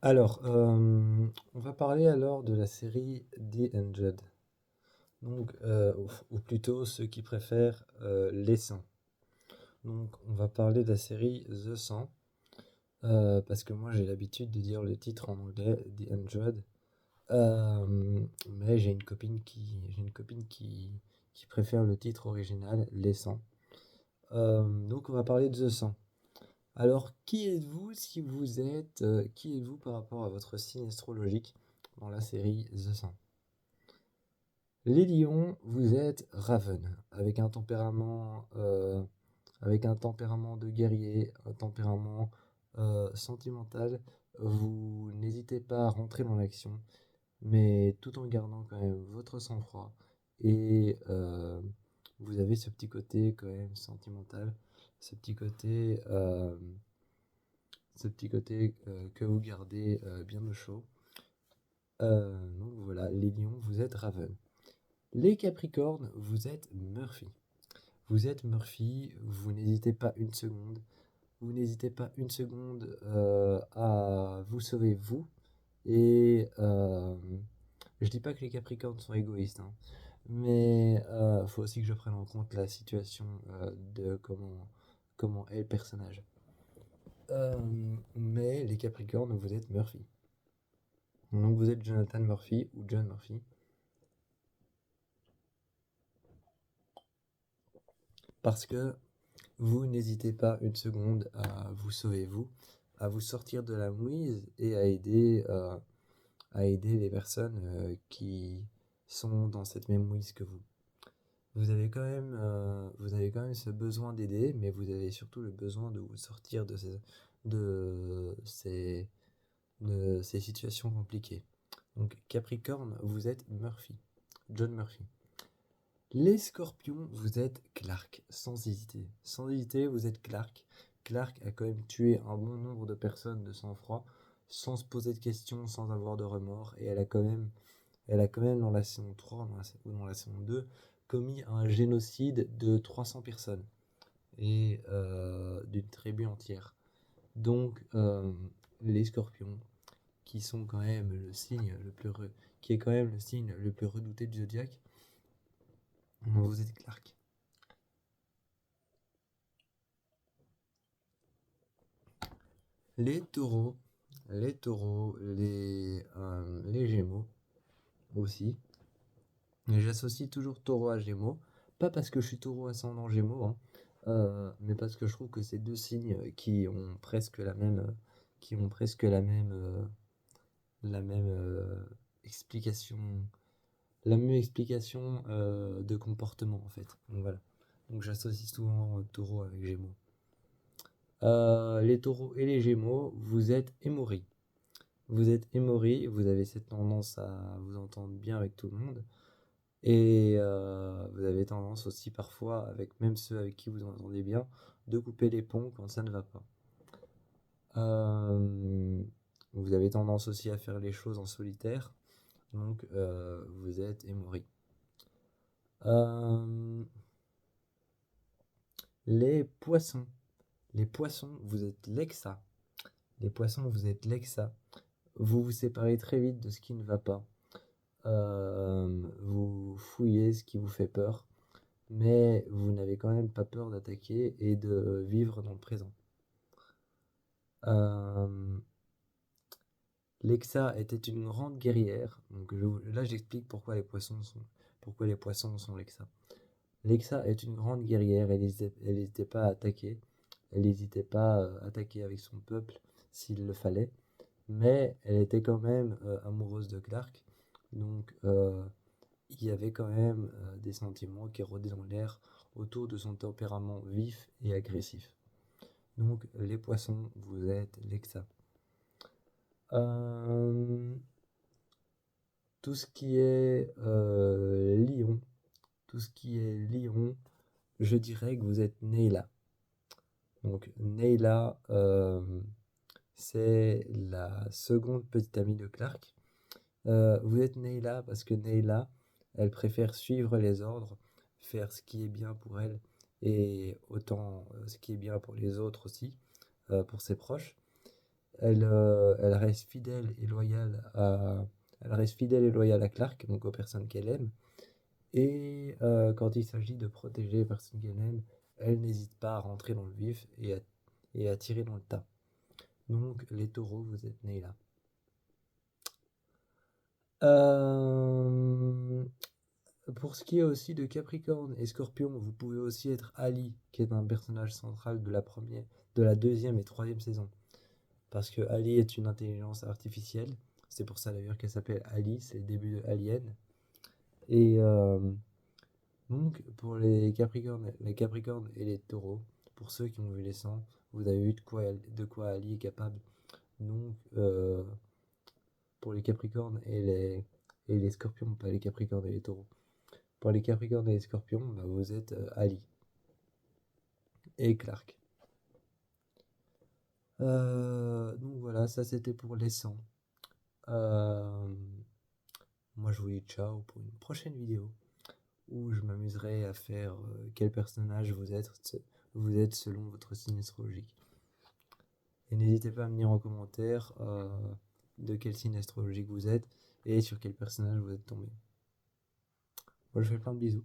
Alors, on va parler alors de la série The Angel. Donc, ou plutôt ceux qui préfèrent les 100. Donc, on va parler de la série The 100, parce que moi j'ai l'habitude de dire le titre en anglais The Hundred. Mais j'ai une copine qui préfère le titre original Les 100. Donc, on va parler de The 100. Alors, qui êtes-vous si vous êtes. Qui êtes-vous par rapport à votre signe astrologique dans la série The 100? Les lions, vous êtes Raven, avec un tempérament de guerrier, un tempérament sentimental. Vous n'hésitez pas à rentrer dans l'action, mais tout en gardant quand même votre sang-froid. Et vous avez ce petit côté quand même sentimental, ce petit côté, euh, que vous gardez bien au chaud. Donc voilà, les lions, vous êtes Raven. Les Capricornes, vous êtes Murphy. Vous êtes Murphy, vous n'hésitez pas une seconde. Vous n'hésitez pas une seconde à vous sauver vous. Et je dis pas que les Capricornes sont égoïstes, hein, mais faut aussi que je prenne en compte la situation de comment est le personnage. Mais les Capricornes, vous êtes Murphy. Donc vous êtes Jonathan Murphy ou John Murphy. Parce que vous n'hésitez pas une seconde à vous sauver vous, à vous sortir de la mouise et à aider les personnes qui sont dans cette même mouise que vous. Vous avez quand même ce besoin d'aider, mais vous avez surtout le besoin de vous sortir de ces, de ces situations compliquées. Donc Capricorne, vous êtes Murphy, John Murphy. Les Scorpions, vous êtes Clark, sans hésiter. Sans hésiter, vous êtes Clark. Clark a quand même tué un bon nombre de personnes de sang-froid, sans se poser de questions, sans avoir de remords, et elle a quand même dans la saison 3 ou dans la saison 2 commis un génocide de 300 personnes et d'une tribu entière. Donc les Scorpions, qui sont quand même le signe le plus qui est quand même le signe le plus redouté du zodiaque, vous êtes Clark. Les taureaux, les gémeaux aussi. Et j'associe toujours taureau à gémeaux, pas parce que je suis taureau ascendant gémeaux, hein, mais parce que je trouve que c'est deux signes qui ont presque la même explication, de comportement en fait. Donc voilà. Donc j'associe souvent taureau avec gémeaux. Les taureaux et les gémeaux, vous êtes émoris. Vous êtes émori, vous avez cette tendance à vous entendre bien avec tout le monde. Et vous avez tendance aussi parfois, avec même ceux avec qui vous entendez bien, de couper les ponts quand ça ne va pas. Euh, Vous avez tendance aussi à faire les choses en solitaire, donc vous êtes émori. Euh, les poissons. Les poissons, vous êtes Lexa. Les poissons, vous êtes Lexa. Vous vous séparez très vite de ce qui ne va pas. Vous fouillez ce qui vous fait peur, mais vous n'avez quand même pas peur d'attaquer et de vivre dans le présent. Lexa était une grande guerrière, donc là j'explique pourquoi les poissons sont Lexa. Lexa est une grande guerrière, elle n'hésitait pas à attaquer, elle n'hésitait pas à attaquer avec son peuple s'il le fallait, mais elle était quand même amoureuse de Clark, donc il y avait quand même des sentiments qui rôdaient dans l'air autour de son tempérament vif et agressif. Donc les poissons, vous êtes Lexa. Euh, tout ce qui est lion, je dirais que vous êtes Neyla. Donc Neyla, c'est la seconde petite amie de Clark. Vous êtes Neyla parce que Neyla, elle préfère suivre les ordres, faire ce qui est bien pour elle et autant ce qui est bien pour les autres aussi, pour ses proches. elle reste fidèle et loyale à Clark, donc aux personnes qu'elle aime. Et quand il s'agit de protéger les personnes qu'elle aime, elle n'hésite pas à rentrer dans le vif et à tirer dans le tas. Donc les taureaux, vous êtes nés là. Euh, Pour ce qui est aussi de Capricorne et Scorpion, vous pouvez aussi être Ali, qui est un personnage central de la deuxième et troisième saison. Parce que Ali est une intelligence artificielle. C'est pour ça d'ailleurs qu'elle s'appelle Ali, c'est le début de Alien. Et donc pour les Capricornes et les Taureaux, pour ceux qui ont vu les 100, vous avez vu de quoi Ali est capable. Donc pour les Capricornes et les Scorpions, pas les Capricornes et les Taureaux. Pour les Capricornes et les Scorpions, bah, vous êtes Ali et Clark. Donc voilà, ça c'était pour les 100. Euh, Moi je vous dis ciao pour une prochaine vidéo où je m'amuserai à faire quel personnage vous êtes selon votre signe astrologique. Et n'hésitez pas à me dire en commentaire de quel signe astrologique vous êtes et sur quel personnage vous êtes tombé. Moi je vous fais plein de bisous.